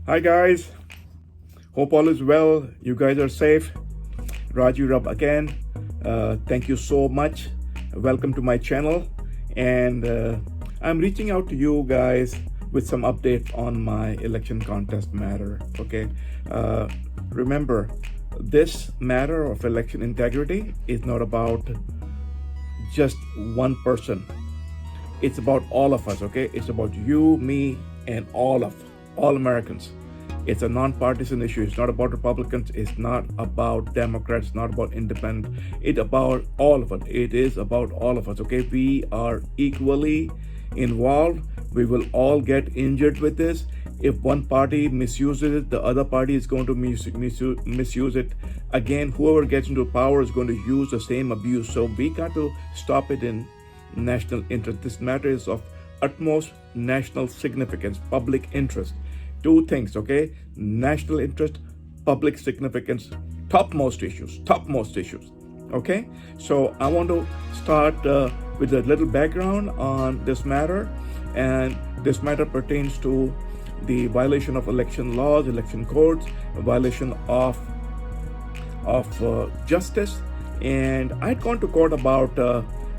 Hi guys, hope all is well. You guys are safe. Raji Rab again. Thank you so much. Welcome to my channel. And I'm reaching out to you guys with some updates on my election contest matter. Okay. Remember, this matter of election integrity is not about just one person. It's about all of us. Okay. It's about you, me, and all Americans. It's a nonpartisan issue. It's not about Republicans. It's not about Democrats. It's not about independent. It's about all of us. It is about all of us. Okay, we are equally involved. We will all get injured with this. If one party misuses it, the other party is going to misuse it. Again, whoever gets into power is going to use the same abuse. So we got to stop it in national interest. This matter is of utmost national significance, public interest. Two things, okay? National interest, public significance, topmost issues, okay? So I want to start with a little background on this matter. And this matter pertains to the violation of election laws, election codes, a violation of justice. And I'd gone to court about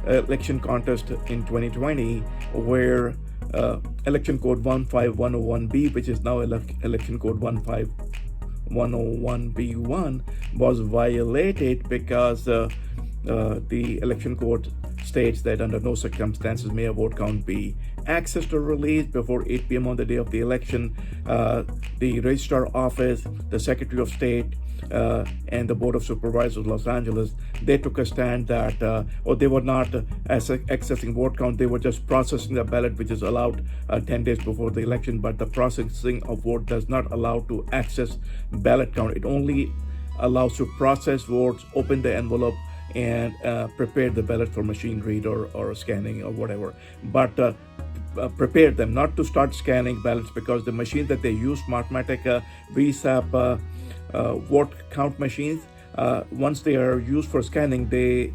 election contest in 2020 where election code 15101B, which is now election code 15101B1, was violated because the election code states that under no circumstances may a vote count be accessed or released before 8 p.m. on the day of the election. The registrar office, the Secretary of State, and the Board of Supervisors of Los Angeles, they took a stand that they were not accessing vote count. They were just processing the ballot, which is allowed 10 days before the election. But the processing of vote does not allow to access ballot count. It only allows to process votes, open the envelope, and prepare the ballot for machine read or scanning or whatever. But prepare them, not to start scanning ballots, because the machines that they use, Smartmatic, VSAP, vote count machines, once they are used for scanning, they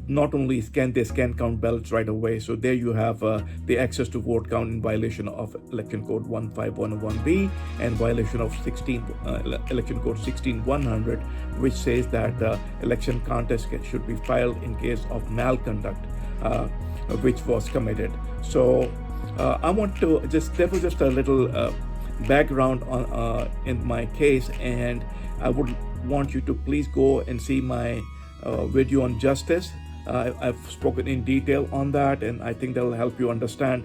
not only scan, they scan count ballots right away. So there you have the access to vote count in violation of election code 15101B and violation of election code 16100, which says that election contest should be filed in case of malconduct which was committed. So I want to there was just a little background on in my case, and I would want you to please go and see my video on justice. I've spoken in detail on that, and I think that will help you understand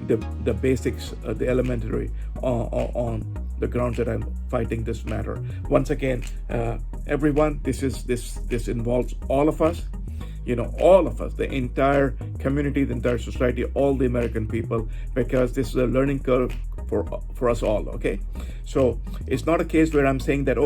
the basics, the elementary on the grounds that I'm fighting this matter. Once again, everyone, this involves all of us. All of us, the entire community, the entire society, all the American people, because this is a learning curve for us all, okay? So it's not a case where I'm saying that,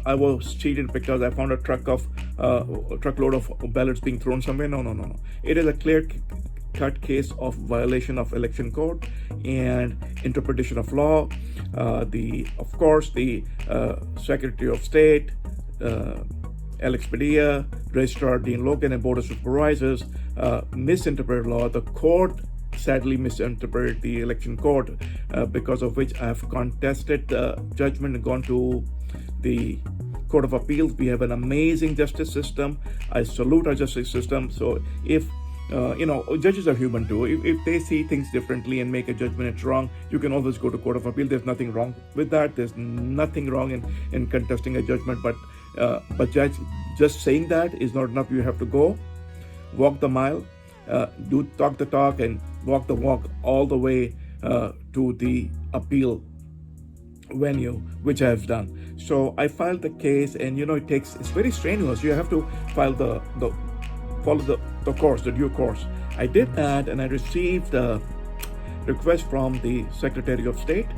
I was cheated because I found a truckload of ballots being thrown somewhere. No. It is a clear-cut case of violation of election code and interpretation of law. Of course, the Secretary of State, Alex Padilla, Registrar Dean Logan, and Board of Supervisors misinterpreted law. The court sadly misinterpreted the election code, because of which I have contested the judgment and gone to the Court of Appeals. We have an amazing justice system. I salute our justice system. So if judges are human too. If they see things differently and make a judgment it's wrong, you can always go to Court of Appeal. There's nothing wrong with that. There's nothing wrong in contesting a judgment. But judge, just saying that is not enough. You have to go, walk the mile, talk the talk, and walk the walk all the way to the appeal venue, which I have done. So I filed the case, and it's very strenuous. You have to follow the due course. I did that, and I received a request from the Secretary of State,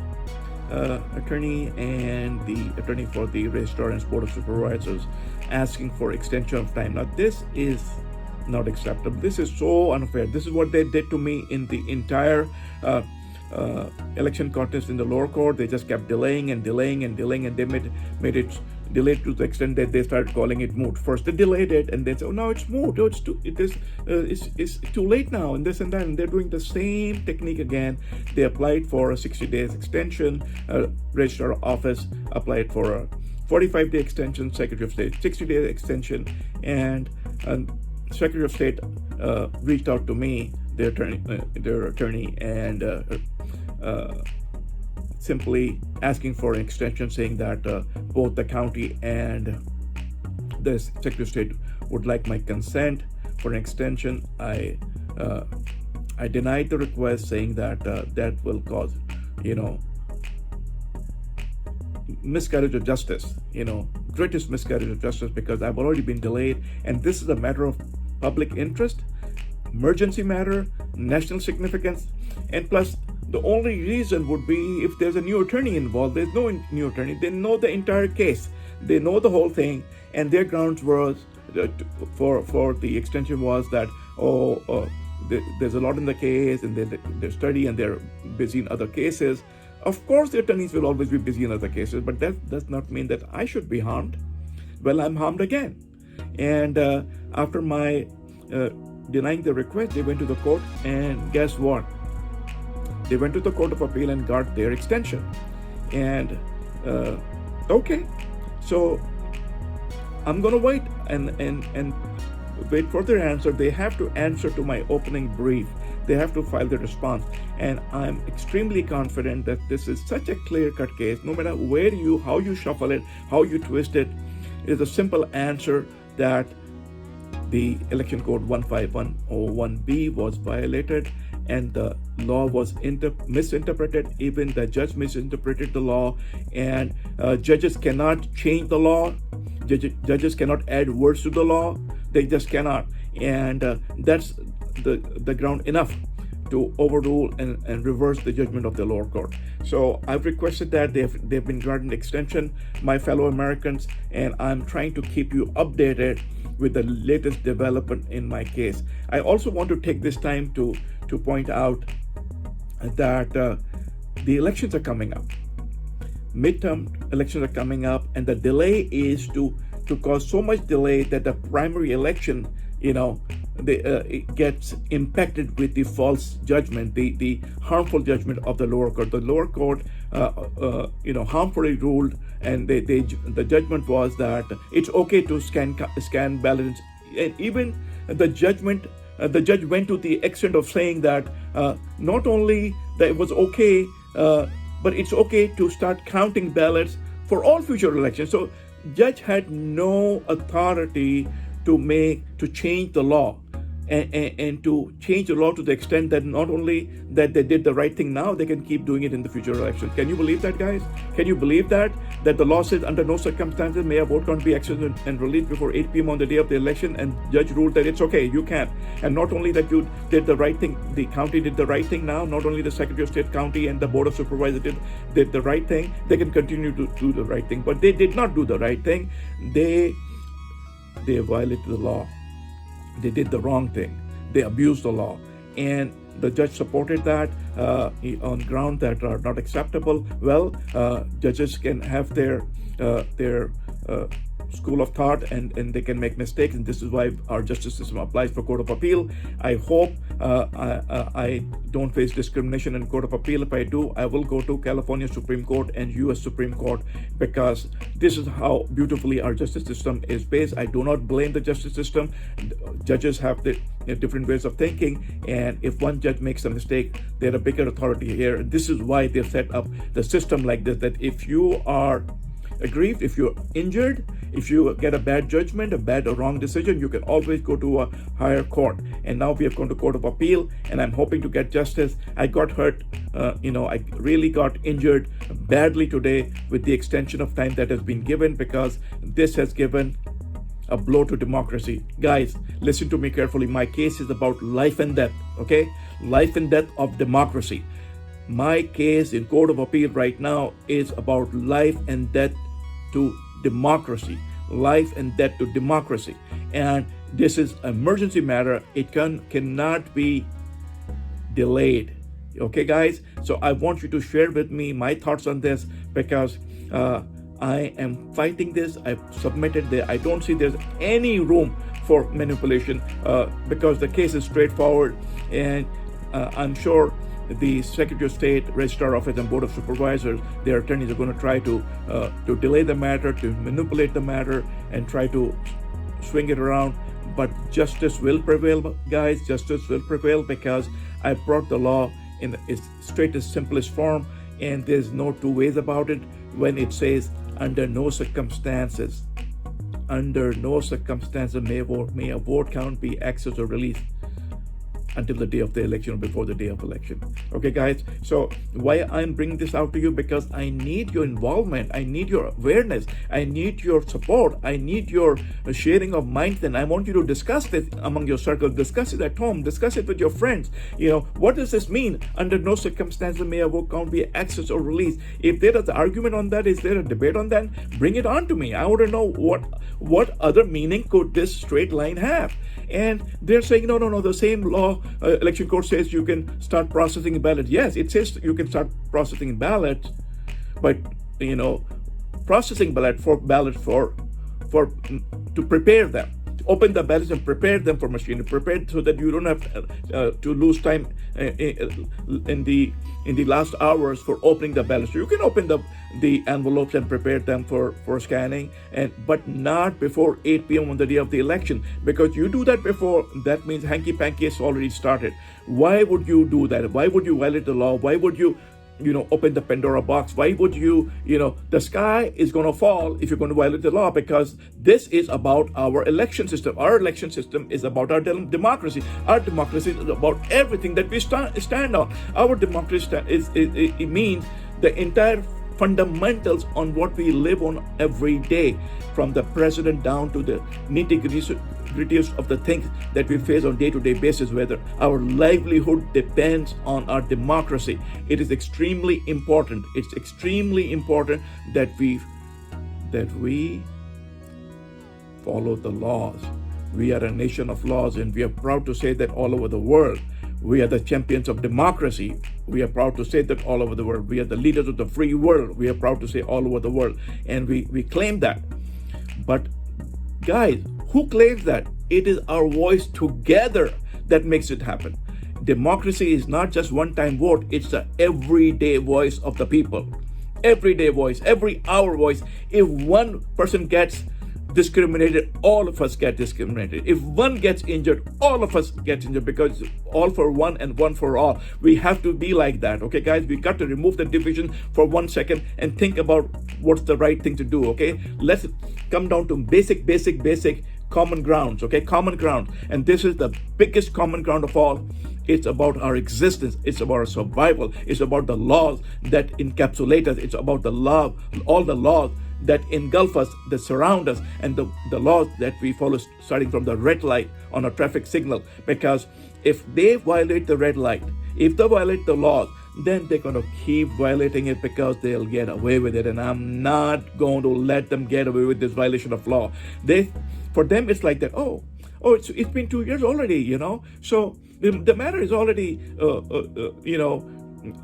attorney, and the attorney for the Registrar and Board of Supervisors, asking for extension of time. Now this is not acceptable. This is so unfair. This is what they did to me in the entire election contest in the lower court. They just kept delaying, and they made it delayed to the extent that they started calling it moot. First they delayed it, and then say, oh, no, it's moot. Oh, it's too late now, and this and that. And they're doing the same technique again. They applied for a 60 days extension. Registrar office applied for a 45-day extension. Secretary of State 60-day extension, and Secretary of State reached out to me, their attorney, and simply asking for an extension, saying that both the county and the Secretary of State would like my consent for an extension. I denied the request, saying that that will cause, miscarriage of justice, greatest miscarriage of justice, because I've already been delayed, and this is a matter of public interest, emergency matter, national significance, and plus the only reason would be if there's a new attorney involved. There's no new attorney. They know the entire case. They know the whole thing, and their grounds was for the extension was that there's a lot in the case, and they're studying and they're busy in other cases. Of course, the attorneys will always be busy in other cases, but that does not mean that I should be harmed. Well, I'm harmed again. And after my denying the request, they went to the court, and guess what? They went to the Court of Appeal and got their extension. And okay, so I'm gonna wait and wait for their answer. They have to answer to my opening brief. They have to file the response, and I'm extremely confident that this is such a clear-cut case. No matter how you shuffle it, how you twist it, is a simple answer that the Election Code 15101B was violated, and the law was misinterpreted. Even the judge misinterpreted the law, and judges cannot change the law. Judges cannot add words to the law. They just cannot, and that's the ground enough to overrule and reverse the judgment of the lower court. So I've requested that they've been granted extension, my fellow Americans, and I'm trying to keep you updated with the latest development in my case. I also want to take this time to point out that the elections are coming up. Midterm elections are coming up, and the delay is to cause so much delay that the primary election, it gets impacted with the false judgment, the harmful judgment of the lower court. The lower court, harmfully ruled, and the judgment was that it's okay to scan ballots, and even the judge went to the extent of saying that not only that it was okay, but it's okay to start counting ballots for all future elections. So judge had no authority to change the law, and to change the law to the extent that not only that they did the right thing now, they can keep doing it in the future elections. Can you believe that, guys? Can you believe that the law says under no circumstances may a vote count be accessed and released before 8 p.m. on the day of the election, and judge ruled that it's okay, you can't. And not only that you did the right thing, the county did the right thing now, not only the Secretary of State, county, and the Board of Supervisors did the right thing, they can continue to do the right thing. But they did not do the right thing. They violated the law. They did the wrong thing. They abused the law, and the judge supported that on ground that are not acceptable. Well, judges can have their school of thought, and they can make mistakes, and this is why our justice system applies for Court of Appeal. I hope I don't face discrimination in Court of Appeal. If I do, I will go to California Supreme Court and US Supreme Court, because this is how beautifully our justice system is based. I do not blame the justice system. Judges have different ways of thinking, and if one judge makes a mistake, they're a bigger authority here. And this is why they've set up the system like this, that if you are aggrieved, if you're injured, if you get a bad judgment, a bad or wrong decision, you can always go to a higher court. And now we have gone to Court of Appeal, and I'm hoping to get justice. I got hurt, I really got injured badly today with the extension of time that has been given, because this has given a blow to democracy. Guys, listen to me carefully. My case is about life and death, okay? Life and death of democracy. My case in Court of Appeal right now is about life and death to democracy. Life and death to democracy. And this is an emergency matter. It cannot be delayed. Okay, guys? So I want you to share with me my thoughts on this, because I am fighting this. I've submitted there. I don't see there's any room for manipulation because the case is straightforward, and I'm sure the Secretary of State, Registrar Office, and Board of Supervisors, their attorneys are going to try to delay the matter, to manipulate the matter, and try to swing it around. But justice will prevail, guys. Justice will prevail because I brought the law in its straightest, simplest form, and there's no two ways about it. When it says under no circumstances may a vote count be accessed or released until the day of the election or before the day of election. Okay, guys, so why I'm bringing this out to you? Because I need your involvement, I need your awareness, I need your support, I need your sharing of minds, and I want you to discuss this among your circle, discuss it at home, discuss it with your friends. What does this mean? Under no circumstances may a vote count be accessed or released. If there is an argument on that, is there a debate on that, bring it on to me. I want to know what other meaning could this straight line have. And they're saying, no, the same law, election court says you can start processing ballots. Yes, it says you can start processing ballots, but processing ballots for to prepare them, to open the ballots and prepare them for machine, prepare so that you don't have to lose time in the last hours for opening the ballots. So you can open the envelopes and prepare them for scanning, but not before 8 p.m. on the day of the election, because you do that before, that means hanky-panky has already started. Why would you do that? Why would you violate the law? Why would you open the Pandora box? Why would you, the sky is going to fall if you're going to violate the law, because this is about our election system. Our election system is about our democracy. Our democracy is about everything that we stand on. Our democracy it means the entire fundamentals on what we live on every day, from the president down to the nitty-gritties of the things that we face on day-to-day basis, whether our livelihood depends on our democracy. It is extremely important. It's extremely important that we follow the laws. We are a nation of laws, and we are proud to say that all over the world. We are the champions of democracy. We are proud to say that all over the world. We are the leaders of the free world. We are proud to say all over the world. And we claim that. But guys, who claims that? It is our voice together that makes it happen. Democracy is not just one-time vote. It's the everyday voice of the people. Everyday voice, every hour voice. If one person gets discriminated, all of us get discriminated. If one gets injured, all of us get injured, because all for one and one for all. We have to be like that. Okay, guys, we got to remove the division for 1 second and think about what's the right thing to do. Okay, let's come down to basic common grounds. Okay, common ground. And this is the biggest common ground of all. It's about our existence. It's about our survival. It's about the laws that encapsulate us. It's about the law, all the laws that engulf us, that surround us, and the laws that we follow, starting from the red light on a traffic signal. Because if they violate the red light, if they violate the laws, then they're going to keep violating it because they'll get away with it. And I'm not going to let them get away with this violation of law. For them, it's like that. Oh, it's been 2 years already, So the matter is already,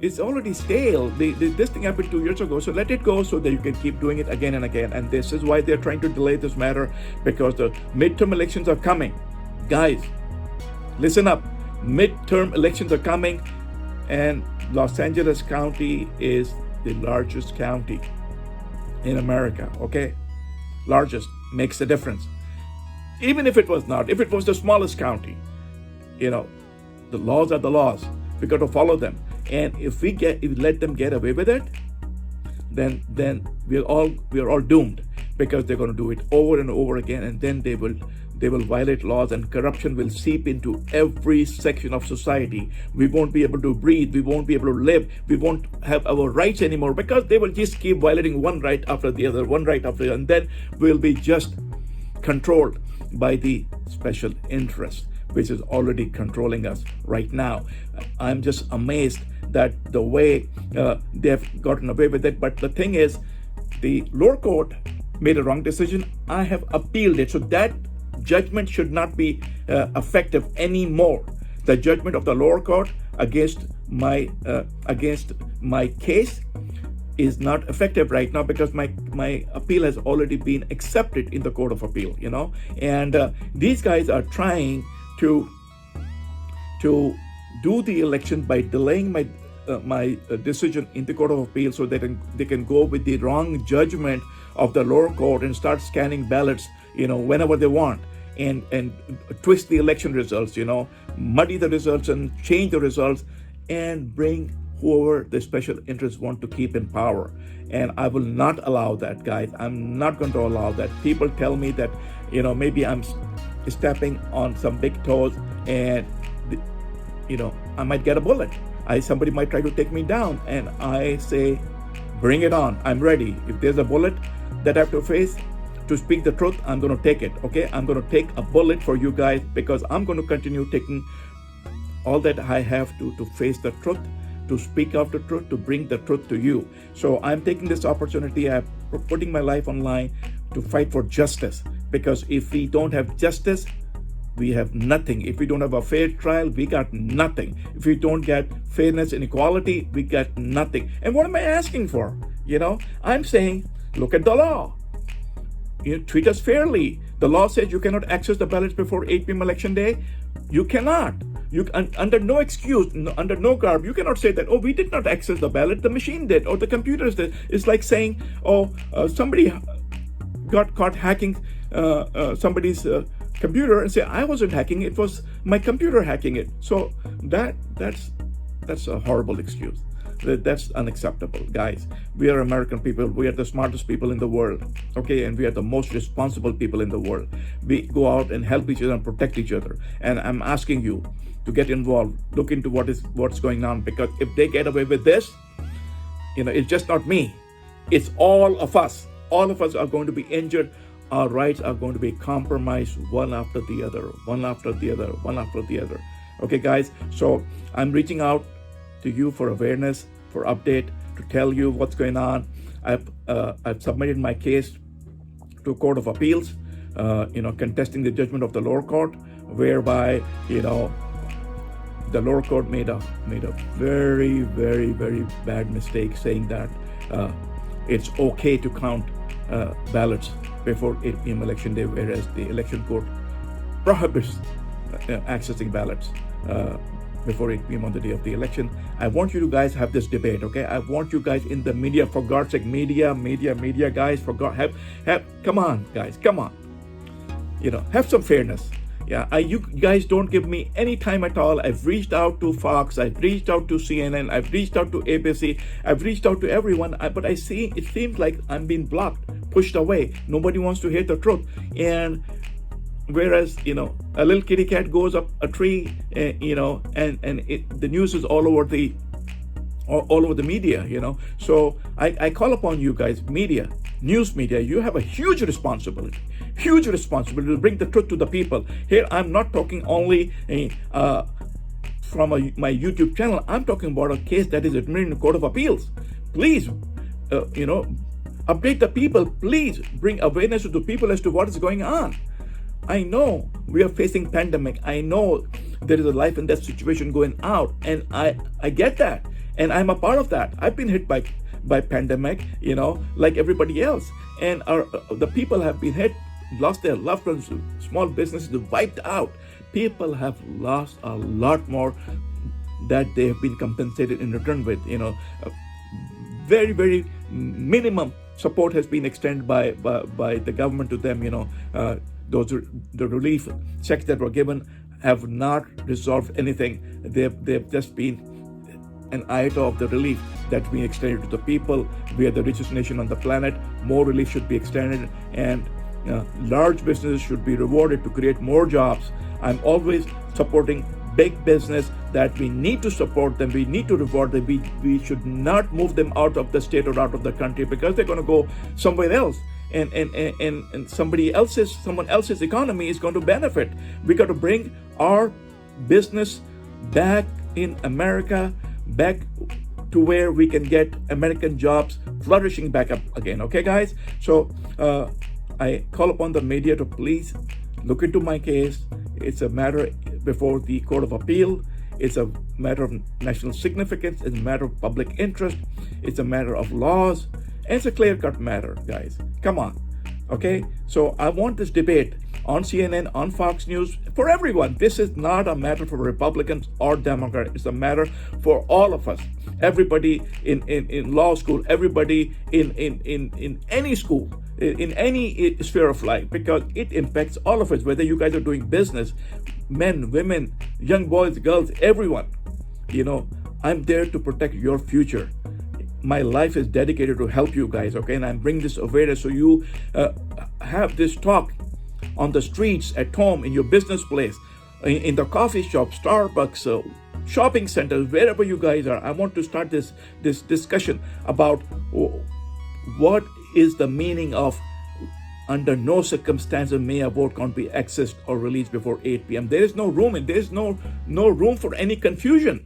it's already stale. This thing happened 2 years ago, so let it go so that you can keep doing it again and again. And this is why they're trying to delay this matter, because the midterm elections are coming. Guys, listen up. Midterm elections are coming, and Los Angeles County is the largest county in America, okay? Largest, makes a difference. Even if it was not, if it was the smallest county, the laws are the laws. We got to follow them. And if we let them get away with it, then we're all doomed, because they're going to do it over and over again, and then they will violate laws, and corruption will seep into every section of society. We won't be able to breathe. We won't be able to live. We won't have our rights anymore, because they will just keep violating one right after the other, and then we'll be just controlled by the special interest, which is already controlling us right now. I'm just amazed that the way they've gotten away with it. But the thing is, the lower court made a wrong decision. I have appealed it, so that judgment should not be effective anymore. The judgment of the lower court against my case is not effective right now because my appeal has already been accepted in the Court of Appeal, and these guys are trying to do the election by delaying my decision in the Court of Appeal so that they can go with the wrong judgment of the lower court and start scanning ballots, whenever they want, and twist the election results, muddy the results and change the results and bring whoever the special interests want to keep in power. And I will not allow that, guys. I'm not going to allow that. People tell me that, maybe I'm stepping on some big toes and, I might get a bullet. Somebody might try to take me down. And I say, bring it on. I'm ready. If there's a bullet that I have to face to speak the truth, I'm going to take it. Okay? I'm going to take a bullet for you guys because I'm going to continue taking all that I have to face the truth, to speak out the truth, to bring the truth to you. So I'm taking this opportunity, I'm putting my life online to fight for justice, because if we don't have justice, we have nothing. If we don't have a fair trial, we got nothing. If we don't get fairness and equality, we got nothing. And what am I asking for? I'm saying, look at the law. Treat us fairly. The law says you cannot access the ballots before 8 p.m. election day. You cannot. Under no excuse, under no garb, you cannot say that, we did not access the ballot, the machine did, or the computers did. It's like saying, somebody got caught hacking somebody's computer and say, I wasn't hacking, it was my computer hacking it. So that's a horrible excuse. That's unacceptable, guys. We are American people. We are the smartest people in the world, okay? And we are the most responsible people in the world. We go out and help each other and protect each other. And I'm asking you to get involved, look into what's going on, because if they get away with this, it's just not me. It's all of us. All of us are going to be injured. Our rights are going to be compromised one after the other, one after the other, one after the other. Okay, guys? So I'm reaching out to you for awareness, for update, to tell you what's going on. I've submitted my case to Court of Appeals, contesting the judgment of the lower court, whereby, the lower court made a very, very, very bad mistake, saying that it's okay to count ballots before 8 p.m. election day, whereas the election court prohibits accessing ballots before 8 p.m. on the day of the election. I want you to guys have this debate, okay? I want you guys in the media, for God's sake, media, guys, for God, come on, guys, come on. Have some fairness. Yeah, you guys don't give me any time at all. I've reached out to Fox, I've reached out to CNN, I've reached out to ABC, I've reached out to everyone, but it seems like I'm being blocked, pushed away. Nobody wants to hear the truth. And whereas, a little kitty cat goes up a tree, and the news is all over the media, So I call upon you guys, media, news media, you have a huge responsibility to bring the truth to the people. Here, I'm not talking only from my YouTube channel. I'm talking about a case that is admitted in the Court of Appeals. Please, update the people. Please bring awareness to the people as to what is going on. I know we are facing pandemic. I know there is a life and death situation going out, and I get that, and I'm a part of that. I've been hit by pandemic, like everybody else, and the people have been hit, lost their loved ones, small businesses wiped out. People have lost a lot more that they have been compensated in return with. Very, very minimum support has been extended by the government to them. The relief checks that were given have not resolved anything. They've just been an iota of the relief that's being extended to the people. We are the richest nation on the planet. More relief should be extended, and large businesses should be rewarded to create more jobs. I'm always supporting big business, that we need to support them, we need to reward them. We should not move them out of the state or out of the country, because they're going to go somewhere else. And someone else's economy is going to benefit. We got to bring our business back in America, back to where we can get American jobs flourishing back up again. Okay, guys? So I call upon the media to please look into my case. It's a matter before the Court of Appeal, It's a matter of national significance. It's a matter of public interest. It's a matter of laws. And it's a clear-cut matter, guys. Come on. Okay? So I want this debate on CNN, on Fox News, for everyone. This is not a matter for Republicans or Democrats. It's a matter for all of us. Everybody in law school, everybody in any school, in any sphere of life, because it impacts all of us, whether you guys are doing business, men, women, young boys, girls, everyone. You know, I'm there to protect your future. My life is dedicated to help you guys, okay? And I'm bringing this awareness so you have this talk on the streets, at home, in your business place, in the coffee shop, Starbucks, shopping centers, wherever you guys are. I want to start this discussion about what is the meaning of under no circumstances may a vote count be accessed or released before 8 p.m. There is no room, and there is no room for any confusion.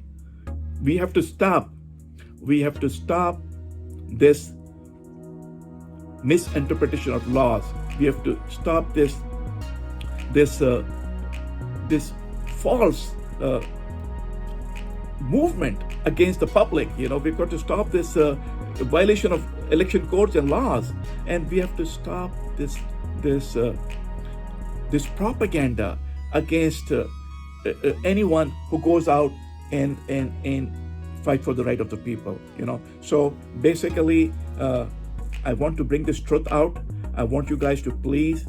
We have to stop. We have to stop this misinterpretation of laws. We have to stop this false movement against the public. You know, we've got to stop this violation of election codes and laws, and we have to stop this propaganda against anyone who goes out and fight for the right of the people. You know, so basically, I want to bring this truth out. I want you guys to please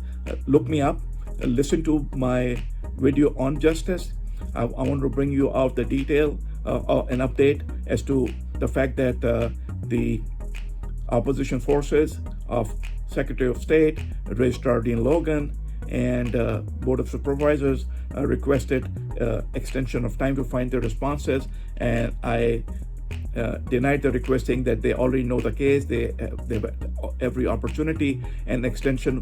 look me up, listen to my video on justice. I want to bring you out the detail, an update as to the fact that the opposition forces of Secretary of State, Registrar Dean Logan, and Board of Supervisors requested extension of time to find their responses, and I denied the request, saying that they already know the case. They have every opportunity, and extension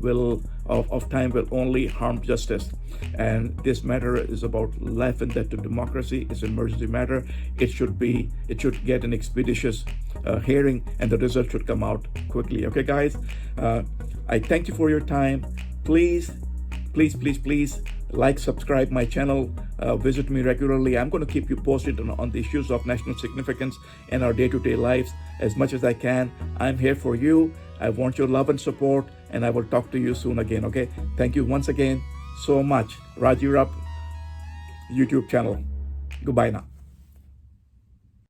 of time will only harm justice. And this matter is about life and death to democracy. It's an emergency matter. It should get an expeditious hearing, and the result should come out quickly. Okay, guys. I thank you for your time. Please like, subscribe my channel, visit me regularly. I'm going to keep you posted on the issues of national significance and our day-to-day lives as much as I can. I'm here for you. I want your love and support, and I will talk to you soon again, okay? Thank you once again so much. Raji Rab YouTube channel. Goodbye now.